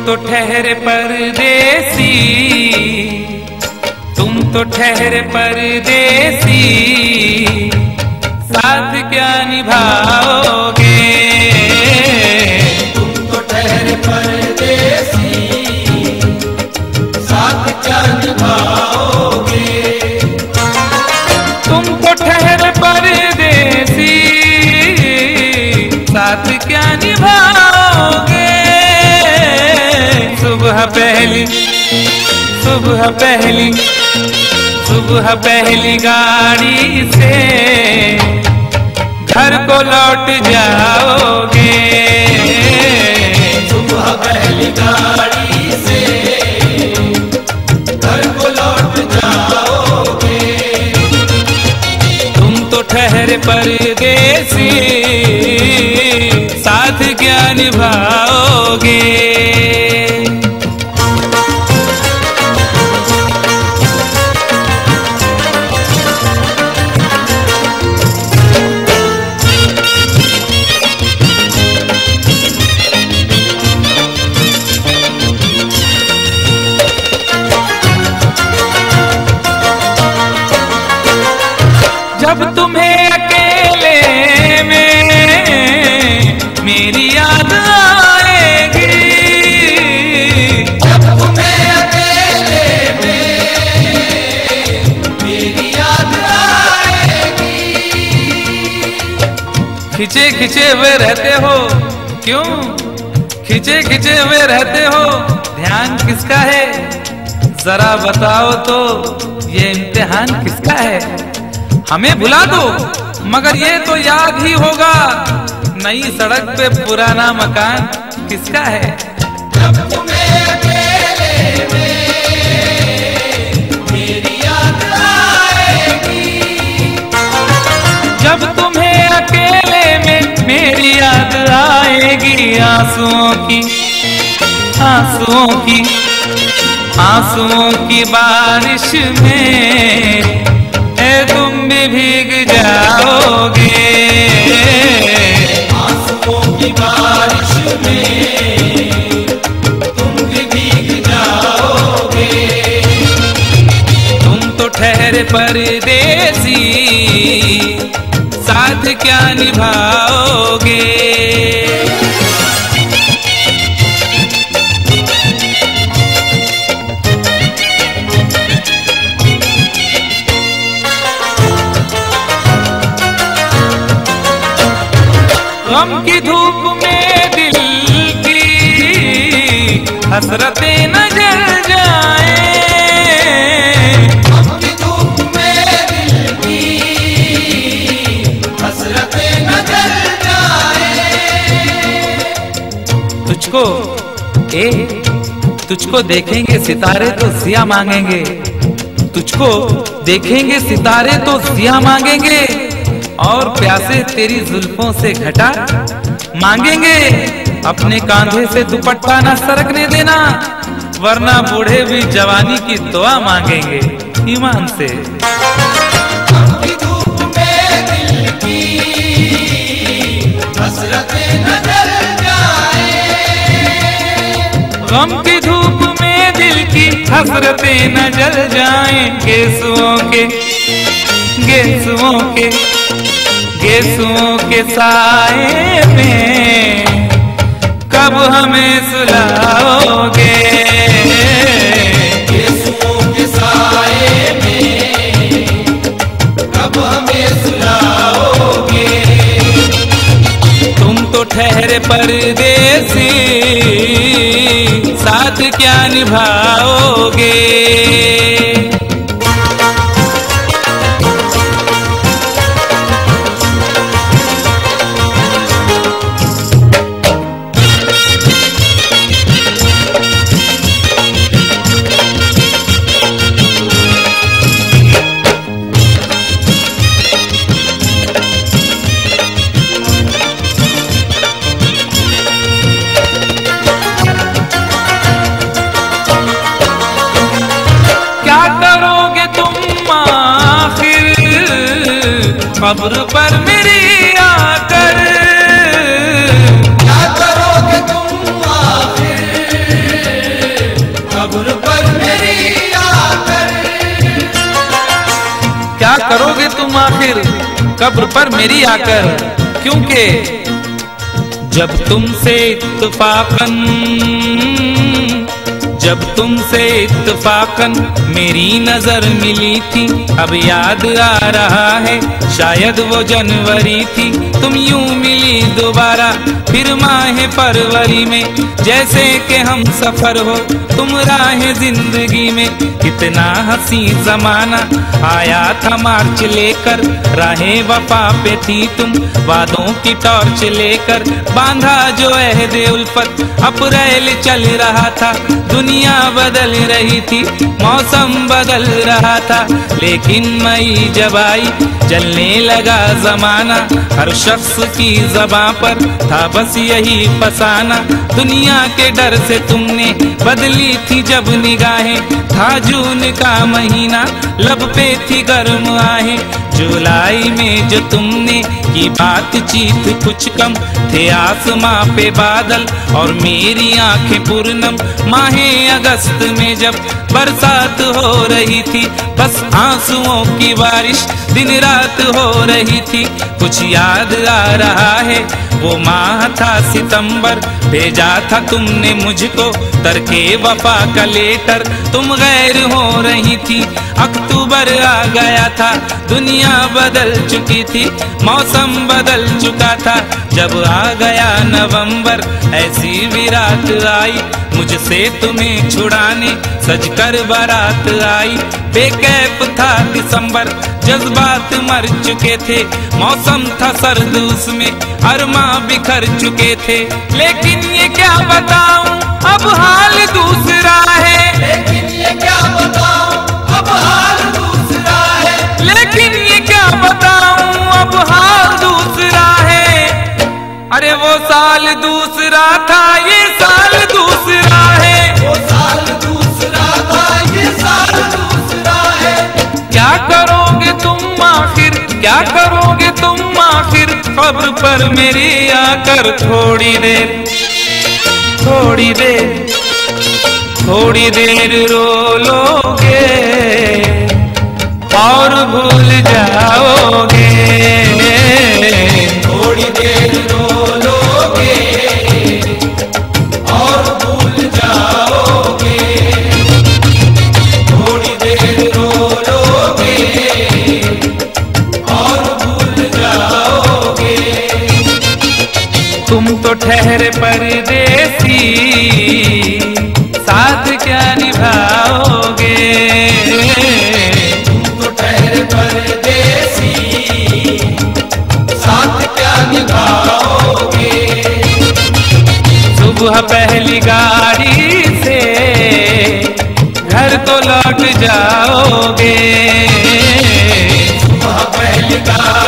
तो ठहरे परदेसी, तुम तो ठहरे परदेसी, साथ क्या निभाओगे? तुम तो ठहरे परदेसी, साथ क्या निभाओगे? तुम तो ठहरे परदेसी, साथ क्या निभाओगे? सुबह पहली, सुबह पहली, सुबह पहली गाड़ी से घर को लौट जाओगे। सुबह पहली गाड़ी से घर को लौट जाओगे। तुम तो ठहरे परदेसी, साथ क्या निभाओगे? जब तुम्हें अकेले में मेरी याद आएगी, जब तुम्हें अकेले में मेरी याद आएगी। खिंचे खिंचे हुए रहते हो, क्यों खिंचे खिंचे हुए रहते हो? ध्यान किसका है जरा बताओ तो, ये इम्तिहान किसका है? हमें भुला दो मगर ये तो याद ही होगा, नई सड़क पे पुराना मकान किसका है? जब तुम्हें अकेले में मेरी याद आएगी, जब तुम्हें अकेले में मेरी याद आएगी। आंसुओं की, आंसुओं की, आंसुओं की बारिश में तुम भी भीग जाओगे। आंसुओं की बारिश में तुम भी भीग जाओगे। तुम तो ठहरे परदेसी, साथ क्या निभाओगे? गम की धूप में दिल की हसरतें न जल जाए, गम की धूप में दिल की हसरतें न जल जाए। तुझको तुझको देखेंगे सितारे तो जिया मांगेंगे, तुझको देखेंगे सितारे तो जिया मांगेंगे, और प्यासे तेरी जुल्फों से घटा मांगेंगे। अपने कांधे से दुपट्टा न सरकने देना, वरना बूढ़े भी जवानी की दुआ मांगेंगे ईमान से। गम की धूप में दिल की हसरतें न जल जाए, गम की धूप में दिल की हसरतें न जल जाएं। गेसुओं के, गेसुओं के, गेसुओं के साए में कब हमें सुलाओगे? गेसुओं के साए में कब हमें सुलाओगे? तुम तो ठहरे परदेसी, साथ क्या निभाओगे? कब्र पर मेरी आकर क्या करोगे तुम आखिर करोगे तुम आखिर कब्र पर मेरी आकर, क्योंकि जब तुमसे इत्तफाकन मेरी नजर मिली थी, अब याद आ रहा है शायद वो जनवरी थी। तुम यूं मिली दोबारा फिर माह फरवरी में, जैसे कि हम सफर हो तुम राह जिंदगी में। कितना हंसी जमाना आया था मार्च लेकर, राहे वफा पे थी तुम वादों की टॉर्च लेकर। बांधा जो अहदे उल्फत अप्रैल चल रहा था, दुनिया बदल रही थी, मौसम बदल रहा था। लेकिन मई जब आई जलने लगा जमाना, हर शख्स की ज़बां पर था बस यही फसाना। दुनिया के डर से तुमने बदली थी जब निगाहें, था जून का महीना लब पे थी गर्म आहें। जुलाई में जो तुमने की बातचीत कुछ कम थे, आसमां पे बादल और मेरी आंखें पूर्णम। माहे अगस्त में जब बरसात हो रही थी, बस आंसुओं की बारिश दिन रात हो रही थी। कुछ याद आ रहा है वो माह था सितंबर, भेजा था तुमने मुझको तरके वफा का लेटर। तुम गैर हो रही थी, अक्टूबर आ गया था, दुनिया बदल चुकी थी, मौसम बदल चुका था। जब आ गया नवंबर ऐसी भी रात आई, मुझसे तुम्हें छुड़ाने सजकर बारात आई। बेकैफ था दिसंबर, जज्बात मर चुके थे, मौसम था सर्द उसमें अरमा बिखर चुके थे। लेकिन ये क्या बताऊं अब हाल दूसरा है, लेकिन ये क्या बताऊं अब हाल दूसरा है, लेकिन ये क्या बताऊं अब हाल दूसरा है। अरे वो साल दूसरा था ये साल दूसरा है, वो साल दूसरा था ये साल दूसरा है। क्या करोगे तुम आखिर, क्या करोगे तुम आखिर कब्र पर मेरी आकर। थोड़ी देर थोड़ी देर थोड़ी देर रो लोगे और भूल जाओगे, थोड़ी देर रो लोगे और भूल जाओगे, थोड़ी देर रो लोगे और भूल जाओगे। तुम तो ठहरे परदेसी, साथ क्या निभाओगे। तुम तो ठहरे परदेसी, साथ क्या निभाओगे। सुबह पहली गाड़ी से घर तो लौट जाओगे, सुबह पहली गाड़ी